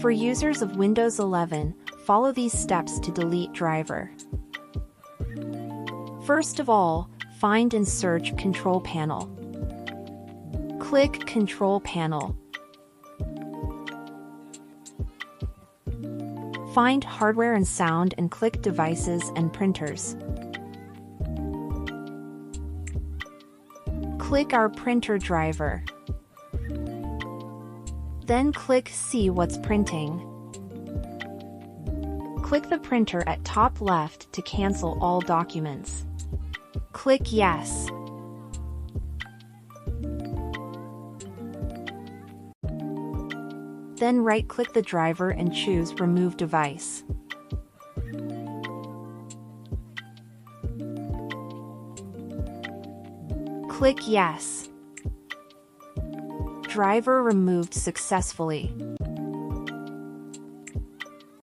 For users of Windows 11, follow these steps to delete driver. First of all, find and search Control Panel. Click Control Panel. Find Hardware and Sound and click Devices and Printers. Click our printer driver. Then click See What's Printing. Click the printer at top left to cancel all documents. Click Yes. Then right-click the driver and choose Remove Device. Click Yes. Driver removed successfully.